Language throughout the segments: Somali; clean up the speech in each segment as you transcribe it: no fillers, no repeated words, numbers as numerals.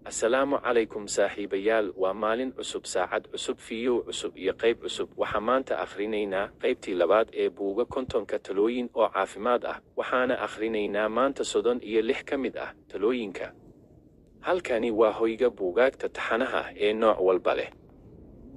Assalaamu calaykum saaxiibayaal, waa maalin cusub, saacad cusub, fiidiyow cusub iyo qayb cusub. Waxaan maanta akhrinaynaa qaybtii labaad ee buugga kontonka talooyin oo caafimaad ah. Waxaana akhrinaynaa maanta 36 ka mid ah talooyinka. Halkani waa hoyga buugaagta taxanaha ah ee nooc walba leh.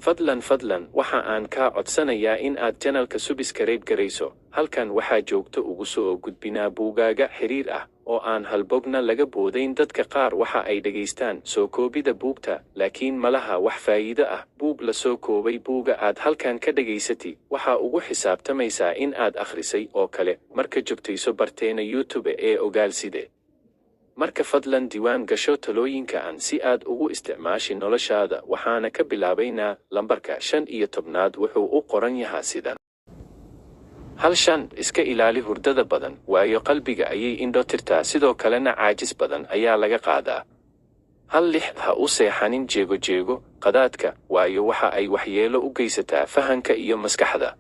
Fadlan, waxa aan kaa codsanayaa in aad channelka subscribe garayso. Halkan waxaa joogto ugu soo gudbinaa buugaaga xiriir ah oo aan halbogna laga boodayn. Dadka qaar waxa ay dhageystaan soo koobida buugta, laakiin malaha wax faa'iido ah. Buug la soo koobay buuga aad halkan ka dhageysatay waxa ugu xisaabtamaysaa in aad akhrisay oo kale marka joogtayso barteena YouTube ee ogaalside. Marka fadlan diiwaan gasho talooyinka aan si aad ugu isticmaashi noloshaada. Waxaana ka bilaabaynaa lambarka 15 wuxuu u qoran yahay sidan. 1. Iska ilaali hurdada badan, waayo qalbiga ayay indho tirtaa, sidoo kalena caajis badan ayaa laga qaadaa. 6. Ha u seexanin jeego qadaadka, waayo waxa ay waxyeelo u geysataa fahanka iyo maskaxda.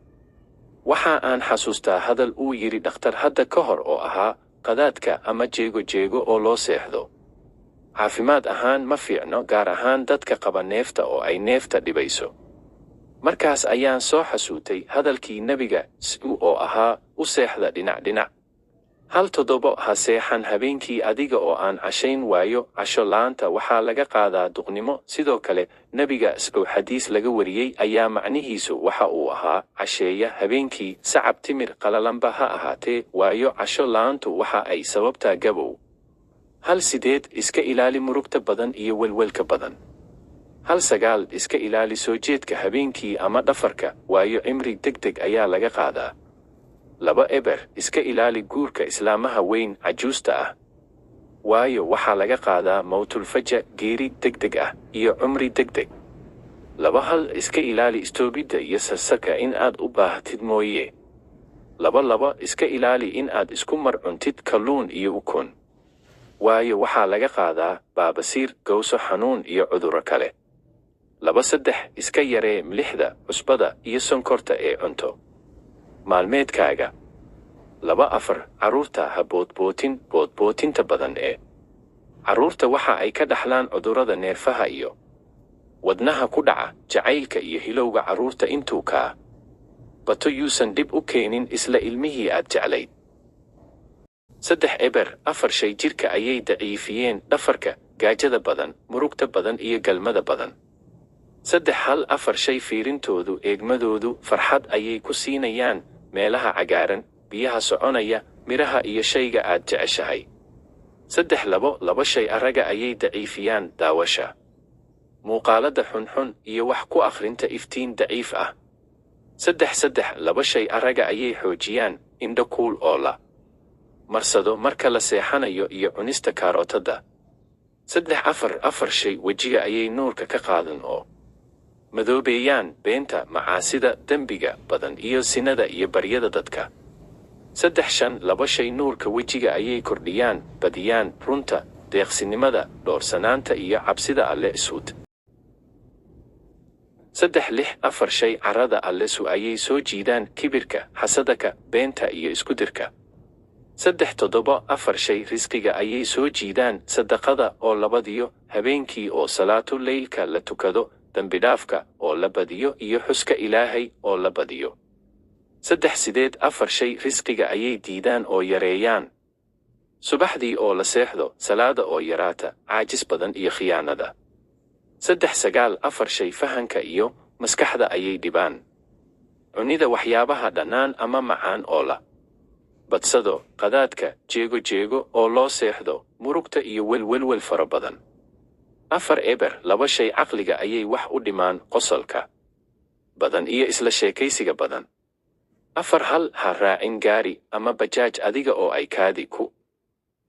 Waxa aan xasuustaa hadal uu yiri dhakhtar hadda ka hor oo ahaa, qadaadka ama jeego oo loo seexdo caafimaad ahaan ma fiicno, gaar ahaan dadka qaba neefta oo ay neefta dhibayso. Markaas ayaan soo xasuutay hadalkii nebiga oo ahaa, u seexda dhinac. 7. Ha seexan habeenkii adiga oo aan cashayn, waayo casho la'aanta waxaa laga qaadaa duqnimo. Sidoo kale nebiga xadiis laga wariyey ayaa macnihiisu waxa uu ahaa, casheeya habeenkii sacab timir qalalanba ha ahaatee, waayo casho la'aantu waxa ay sababtaa gabow. 8. Iska ilaali murugta badan iyo welwelka badan. 9. Iska ilaali soo jeedka habeenkii ama dhafarka, waayo cimri degdeg ayaa laga qaadaa. 2. Iska ilaali guurka islaamaha weyn cajuusta ah, waayo waxaa laga qaadaa mawtulfaja, geeri degdeg ah iyo cumri degdeg. 2. Iska ilaali istoobidda iyo sarsarka in aad u baahatid mooye. 2. Iska ilaali in aad isku mar cuntid kalluun iyo ukun, waayo waxaa laga qaadaa baabasiir, gowso xanuun iyo cudurro kale. 3. Iska yaree milixda, cusbada iyo sonkorta ee cunto maalmeedkaaga. 4. Carruurta ha boodbootinta badan ee carruurta waxa ay ka dhaxlaan cudurrada neerfaha iyo wadnaha ku dhaca. Jacaylka iyo hilowga carruurta intuu kaa bato yuusan dhib u keenin isla ilmihii aad jeclayd. 3. 4 shay jirka ayay daciifiyeen: dhafarka, gaajada badan, murugta badan iyo galmada badan. 3. 4 shay fiirintoodu, eegmadoodu farxad ayay ku siinayaan: meelaha cagaaran, biyaha soconaya, miraha iyo shayga aad jeceshahay. 3. 2 shay aragga ayay daciifiyaan: daawasha, muuqaalada xunxun iyo wax ku akhrinta iftiin daciif ah. 3. 2 shay aragga ayay xoojiyaan: indho kuul oo la marsado marka la seexanayo iyo cunista kaarootada. 3. 4 shay wejiga ayay nuurka ka qaadan oo madoobeeyaan: beenta, macaasida, dembiga badan iyo sinada iyo baryada dadka. 3. 2 shay nuurka wejiga ayay kordhiyaan, badiyaan runta, deeqsinimada, dhoorsanaanta iyo cabsida alle isuud. 3. 4 shay carada alle ayay soo jiidaan: kibirka, xasadaka, beenta iyo iskudirka. 3. 4 shay risqiga ayay soo jiidaan: sadaqada oo la badiyo, habeenkii oo salaatu leylka la tukado, dambidhaafka oo la badiyo iyo xuska Ilaahay oo la badiyo. 3. 4 shay risqiga ayay diidaan oo yareeyaan: subaxdii oo la seexdo, salaada oo yaraata, caajis badan iyo khiyaanada. 3. 4 shay fahanka iyo maskaxda ayay dhibaan: cunida waxyaabaha dhannaan ama macaan oo la badsado, qadaadka, jeego oo loo seexdo, murugta iyo welwel fara badan. 4. 2 shay caqliga ayay wax u dhimaan: qosolka badan iyo isla sheekaysiga badan. 4. Ha raacin gaari ama bajaaj adiga oo ay kaadi ku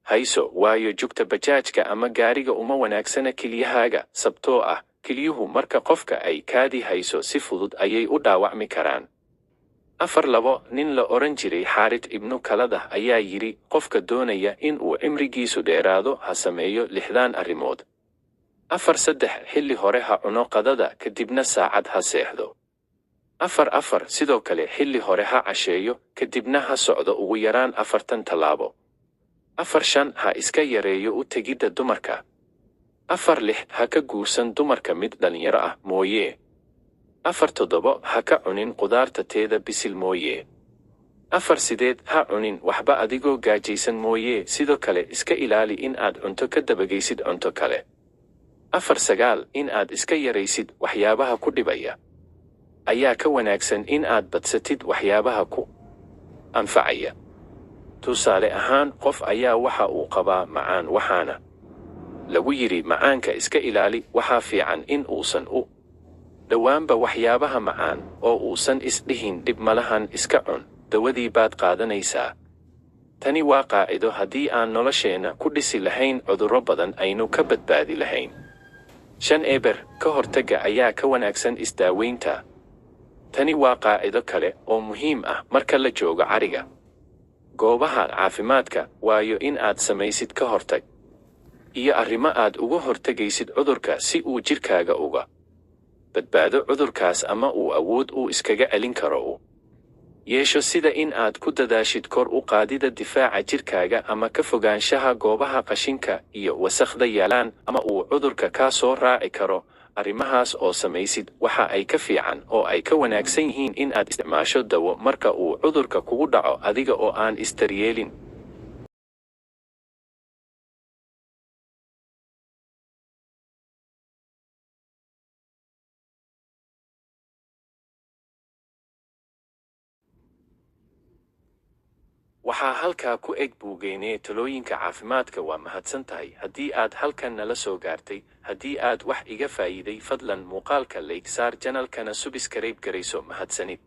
hayso, waayo jugta bajaajka ama gaariga uma wanaagsana kelyahaaga, sabtoo ah kelyuhu marka qofka ay kaadi hayso si fudud ayay u dhaawacmi karaan. 4. Nin la oran jiray Xaarid ibnu Kalada ayaa yiri, qofka doonaya in uu cimrigiisu dheeraado ha sameeyo 6 arrimood. 4. Xilli hore ha cuno qadada, kadibna saacad ha seexdo. 4. Sidoo kale xilli hore ha casheeyo, kadibna ha socdo ugu yaraan 40 tallaabo. 4. Ha iska yareeyo u tegidda dumarka. 4 ha ka guursan dumarka mid dhalinyaro ah mooyee. 4 ha ka cunin qudaarta teeda bisil mooyee. 4 ha cunin waxba adigoo gaajaysan mooyee, sidoo kale iska ilaali in aad cunto ka dabagaysid cunto kale. 4 in aad iska yaraysid waxyaabaha ku dhibaya ayaa ka wanaagsan in aad badsatid waxyaabaha ku anfacaya. Tusaale ahaan, qof ayaa waxa uu qabaa macaan, waxaana lagu yiri macaanka iska ilaali, waxaa fiican in uusan u dhowaanba waxyaabaha macaan oo uusan isdhihin dhib malahan iska cun, dawadii baad qaadanaysaa. Tani waa qaacido haddii aan nolosheenna ku dhisi lahayn cudurro badan aynu ka badbaadi lahayn. 5 ka hortagga ayaa ka wanaagsan isdaaweynta. Tani waa qaacido kale oo muhiim ah marka la joogo cariga goobaha caafimaadka, waayo in aad samaysid ka hortag iyo arrimo aad uga hortagaysid cudurka si uu jirkaaga uga badbaado cudurkaas ama uu awood uu iskaga celin karo u yeesho, sida in aad ku dadaashid kor u qaadida difaaca jirkaaga ama ka fogaanshaha goobaha qashinka iyo wasakhda yaalaan ama uu cudurka ka soo raaci karo. Arrimahaas oo samaysid waxa ay ka fiican oo ay ka wanaagsan yihiin in aad isticmaasho dawo marka uu cudurka kugu dhaco adiga oo aan isdaryeelin. waxaa halkaa ku eg buugeynee talooyinka caafimaadka. waa mahadsantahay haddii aad halkan nala soo gaartay. haddii aad wax iga faa'iiday, fadlan muuqaalka like saar, janalkana subscribe garayso. mahadsanid.